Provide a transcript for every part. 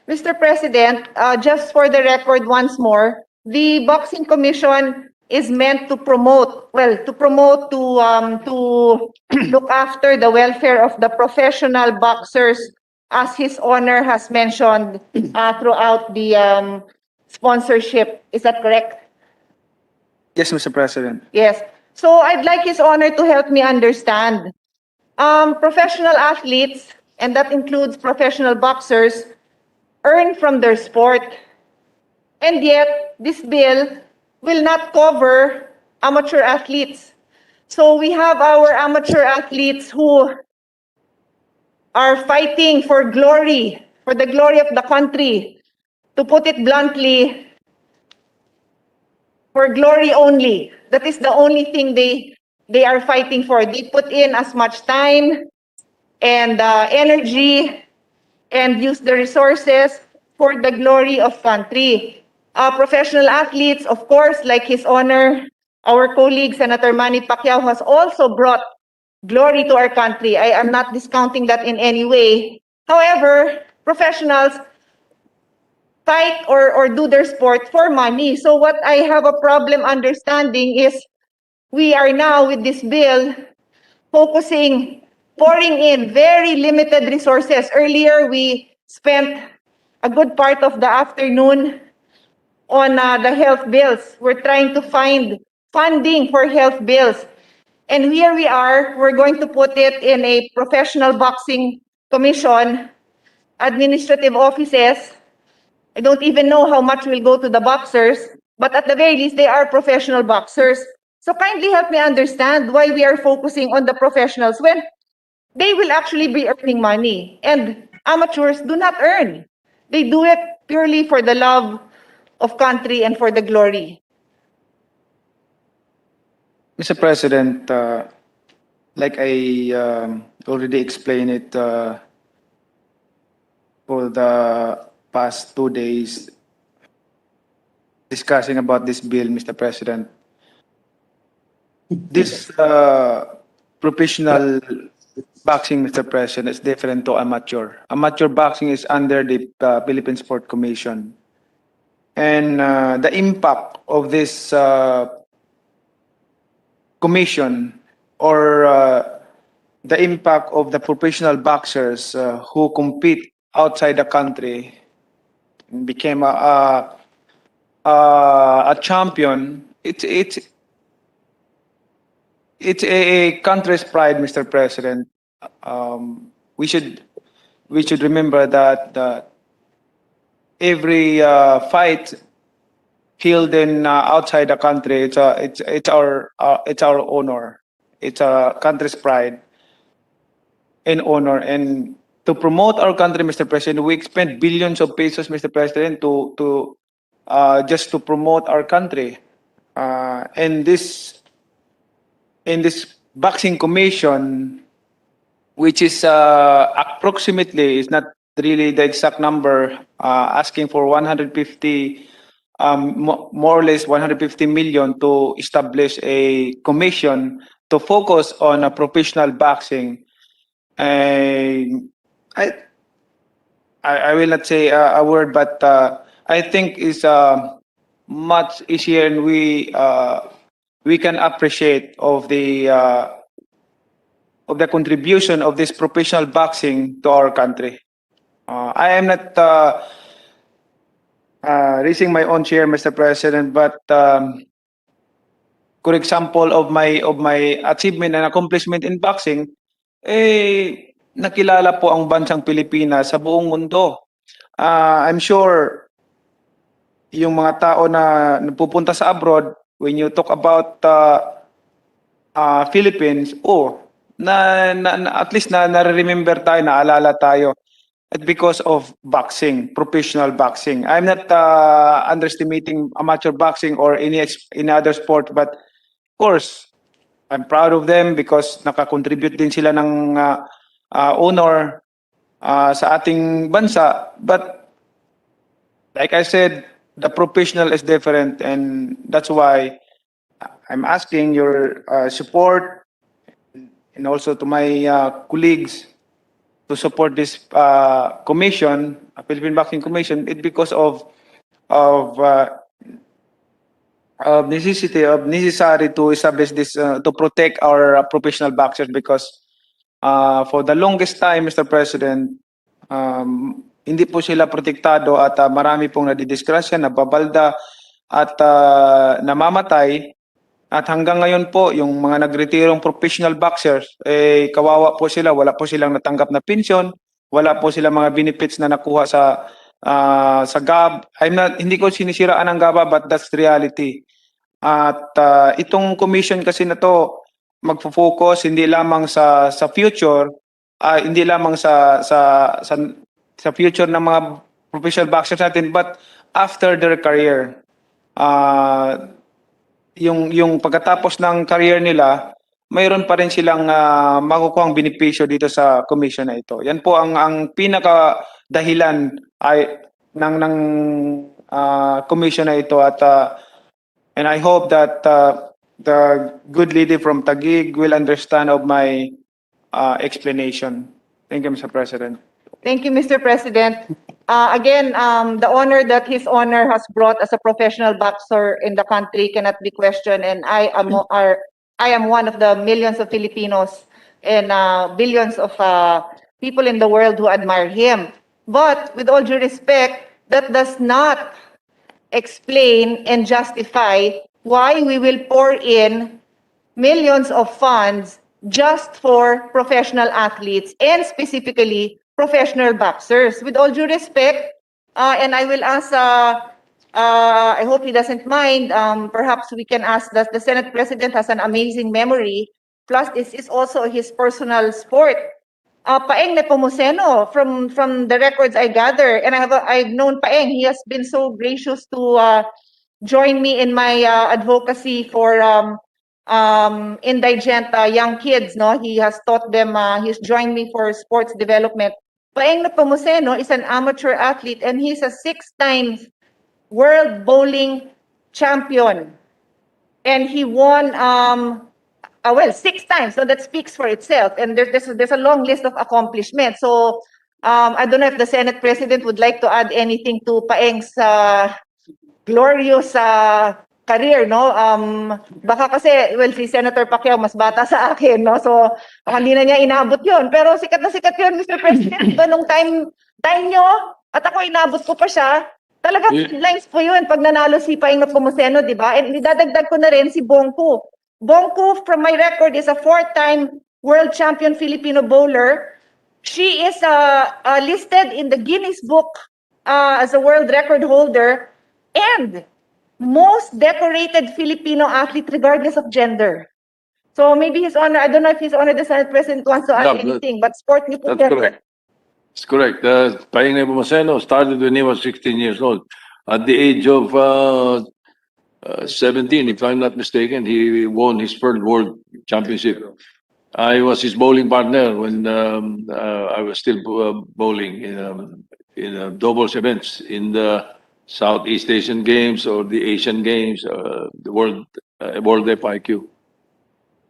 Mr. President, just for the record once more, the Boxing Commission is meant to promote, to look after the welfare of the professional boxers, as His Honor has mentioned throughout the sponsorship. Is that correct? Yes, Mr. President. Yes. So I'd like His Honor to help me understand. Professional athletes, and that includes professional boxers, earn from their sport. And yet, this bill will not cover amateur athletes. So we have our amateur athletes who are fighting for glory, for the glory of the country. To put it bluntly, for glory only. That is the only thing they are fighting for. They put in as much time and energy and use the resources for the glory of country. Professional athletes, of course, like His Honor, our colleague Senator Manny Paquiao has also brought glory to our country. I am not discounting that in any way. However, professionals fight or do their sport for money. So what I have a problem understanding is we are now with this bill pouring in very limited resources. Earlier, we spent a good part of the afternoon on the health bills. We're trying to find funding for health bills. And here we are, we're going to put it in a professional boxing commission, administrative offices. I don't even know how much will go to the boxers, but at the very least, they are professional boxers. So kindly help me understand why we are focusing on the professionals when they will actually be earning money. And amateurs do not earn. They do it purely for the love of country and for the glory. Mr. President, like I already explained it for the past 2 days discussing about this bill, Mr. President. This professional boxing, Mr. President, is different to amateur. Amateur boxing is under the Philippine Sport Commission. And the impact of this commission or the impact of the professional boxers who compete outside the country and became a champion. It's a country's pride, Mr. President. We should remember that every fight held in outside the country, it's our honor. It's a country's pride and honor. And to promote our country, Mr. President, we expend billions of pesos, Mr. President, to just to promote our country. And this boxing commission, which is approximately, is not really the exact number, asking for 150, more or less 150 million to establish a commission to focus on a professional boxing. I will not say a word, but I think is much easier, and we can appreciate of the contribution of this professional boxing to our country. I am not raising my own chair, Mr. President, but for example of my achievement and accomplishment in boxing, nakilala po ang bansang Pilipinas sa buong mundo. I'm sure yung mga tao na napupunta sa abroad, when you talk about Philippines, at least na-remember tayo, naalala tayo. Because of boxing, professional boxing. I'm not underestimating amateur boxing or any other sport, but of course, I'm proud of them because nakakontribute din sila ng honor sa ating bansa. But like I said, the professional is different, and that's why I'm asking your support, and also to my colleagues to support this commission, Philippine Boxing Commission, it because of necessary to establish this to protect our professional boxers because for the longest time, Mr. President, hindi po sila protektado at marami pong nadidisgrasya, nababalda at namamatay. At hanggang ngayon po, yung mga nagretirong professional boxers, kawawa po sila, wala po silang natanggap na pensyon, wala po silang mga benefits na nakuha sa GAB. Hindi ko sinisiraan ang GABA, but that's the reality. At itong commission kasi na to, magfo-focus hindi lamang sa future, hindi lamang sa future ng mga professional boxers natin, but after their career. Yung pagkatapos ng career nila, mayroon pa rin silang makukuhang benepisyo dito sa commission na ito. Yan po ang pinaka dahilan ng commission na ito at and I hope that the good lady from Taguig will understand of my explanation. Thank you, Mr. President. Thank you, Mr. President. Again, the honor that His Honor has brought as a professional boxer in the country cannot be questioned, and I am one of the millions of Filipinos and billions of people in the world who admire him. But with all due respect, that does not explain and justify why we will pour in millions of funds just for professional athletes and specifically professional boxers. With all due respect, and I will ask, I hope he doesn't mind, perhaps we can ask that the Senate President has an amazing memory, plus this is also his personal sport. Paeng Nepomuceno, from the records I gather, and I've known Paeng, he has been so gracious to join me in my advocacy for indigent young kids. No, he has taught them. He's joined me for sports development. Paeng Nepomuceno is an amateur athlete, and he's a 6-time world bowling champion, and he won. Well, 6 times, so that speaks for itself. And there's a long list of accomplishments. So I don't know if the Senate President would like to add anything to Paeng's glorious career, no? Baka kasi, well, si Senator Pacquiao mas bata sa akin, no? So baka hindi na niya inabot yun. Pero sikat na sikat yun, Mr. President. Diba, nung time nyo, at ako inabot ko pa siya, talaga lines po yun pag nanalo si Paeng Nepomuceno, di ba? And idadagdag ko na rin si Bongku. Bongku, from my record, is a 4-time world champion Filipino bowler. She is listed in the Guinness Book as a world record holder and most decorated Filipino athlete regardless of gender. So maybe His Honor, I don't know if His Honor the Senate President wants to add anything, but sport niyo po. That's correct. It's correct. Paeng Nepomuceno started when he was 16 years old. At the age of 17, if I'm not mistaken, he won his first world championship. I was his bowling partner when I was still bowling in doubles events in the Southeast Asian Games or the Asian Games, the World FIQ.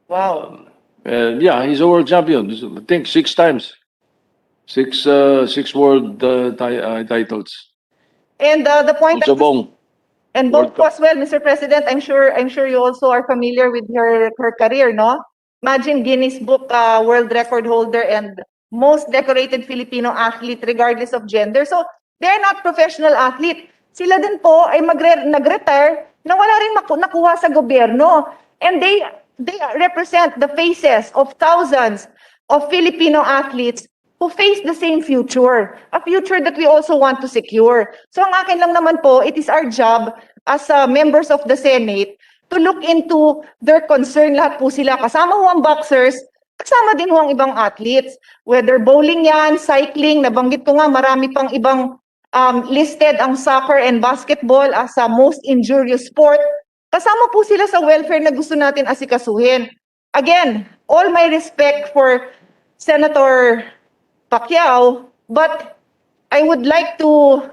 Wow. And yeah, he's a world champion. I think 6 times, six world titles. And the point So Bong. and World both as well, Mr. President, I'm sure you also are familiar with her career, no? Imagine Guinness Book world record holder and most decorated Filipino athlete regardless of gender. So they're not professional athlete. Sila din po ay nag-retire na wala rin nakuha sa gobyerno. And they represent the faces of thousands of Filipino athletes who face the same future, a future that we also want to secure. So ang akin lang naman po, it is our job as members of the Senate to look into their concern. Lahat po sila, kasama ho ang boxers, kasama din ho ang ibang athletes. Whether bowling yan, cycling, nabanggit ko nga, marami pang ibang listed ang soccer and basketball as a most injurious sport. Kasama po sila sa welfare na gusto natin asikasuhin. Again, all my respect for Senator Pacquiao, but I would like to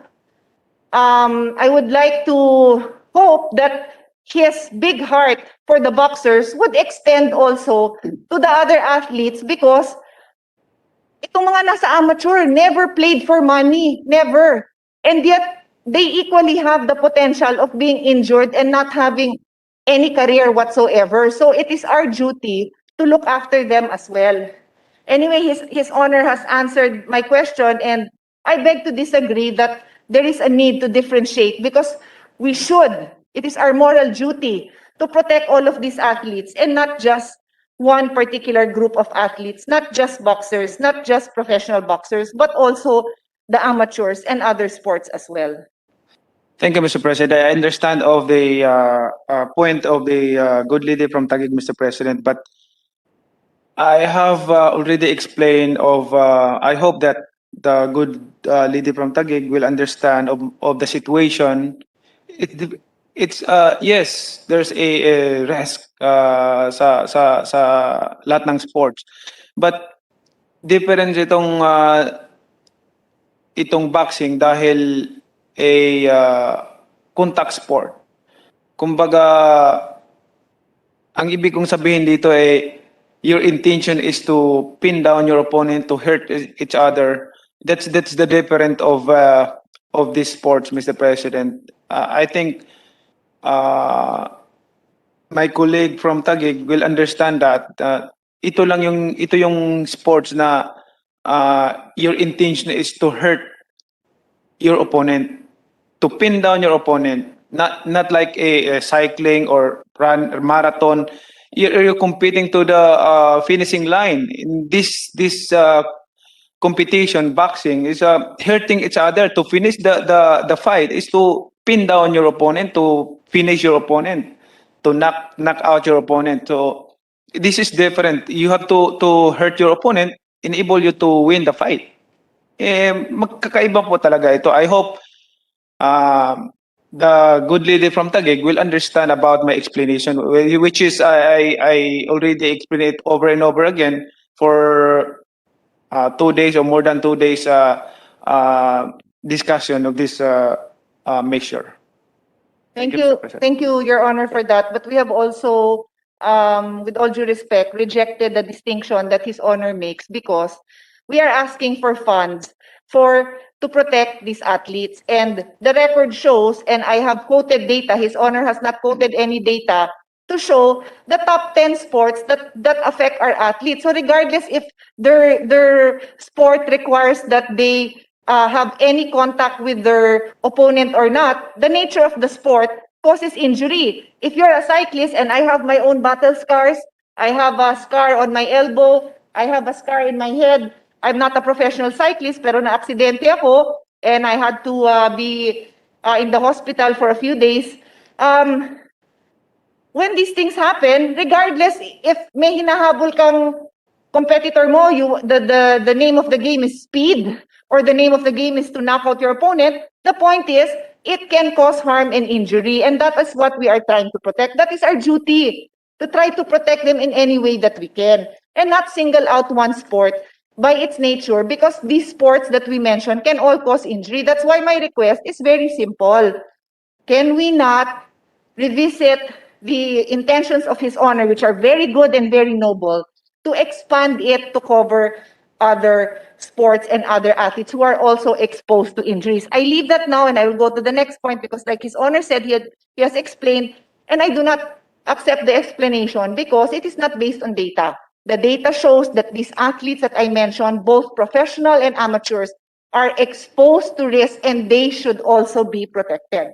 hope that his big heart for the boxers would extend also to the other athletes, because Itong mga nasa amateur, never played for money, never. And yet, they equally have the potential of being injured and not having any career whatsoever. So it is our duty to look after them as well. Anyway, His Honor has answered my question, and I beg to disagree that there is a need to differentiate because it is our moral duty to protect all of these athletes and not just one particular group of athletes, not just boxers, not just professional boxers, but also the amateurs and other sports as well. Thank you, Mr. President. I understand of the point of the good lady from Taguig, Mr. President, but I have already explained of, I hope that the good lady from Taguig will understand of the situation. It's yes, there's a risk sa lahat ng sports. But difference itong boxing dahil a contact sport. Kumbaga, ang ibig kong sabihin dito ay your intention is to pin down your opponent, to hurt each other. That's the difference of this sports, Mr. President. I think my colleague from Taguig will understand that ito yung sports na your intention is to hurt your opponent, to pin down your opponent, not like a cycling or run or marathon. You're competing to the finishing line. In this competition, boxing is hurting each other. To finish the fight is to pin down your opponent, to finish your opponent, to knock out your opponent. So this is different. You have to hurt your opponent, enable you to win the fight. Magkakaiba po talaga ito. I hope the good lady from Taguig will understand about my explanation, which is I already explained it over and over again for 2 days or more than 2 days discussion of this measure. Thank Mr. you, President. thank you, Your Honor, for that. But we have also, with all due respect, rejected the distinction that His Honor makes because we are asking for funds to protect these athletes. And the record shows, and I have quoted data, His Honor has not quoted any data, to show the top 10 sports that affect our athletes. So regardless if their sport requires that they have any contact with their opponent or not, the nature of the sport causes injury. If you're a cyclist, and I have my own battle scars, I have a scar on my elbow, I have a scar in my head. I'm not a professional cyclist, pero na-aksidente ako, and I had to be in the hospital for a few days. When these things happen, regardless if may hinahabol kang competitor mo, the name of the game is speed, or the name of the game is to knock out your opponent, the point is, it can cause harm and injury, and that is what we are trying to protect. That is our duty, to try to protect them in any way that we can, and not single out one sport by its nature, because these sports that we mentioned can all cause injury. That's why my request is very simple. Can we not revisit the intentions of His Honor, which are very good and very noble, to expand it to cover other sports and other athletes who are also exposed to injuries? I leave that now, and I will go to the next point, because like His Honor said, he has explained, and I do not accept the explanation because it is not based on data. The data shows that these athletes that I mentioned, both professional and amateurs, are exposed to risk, and they should also be protected.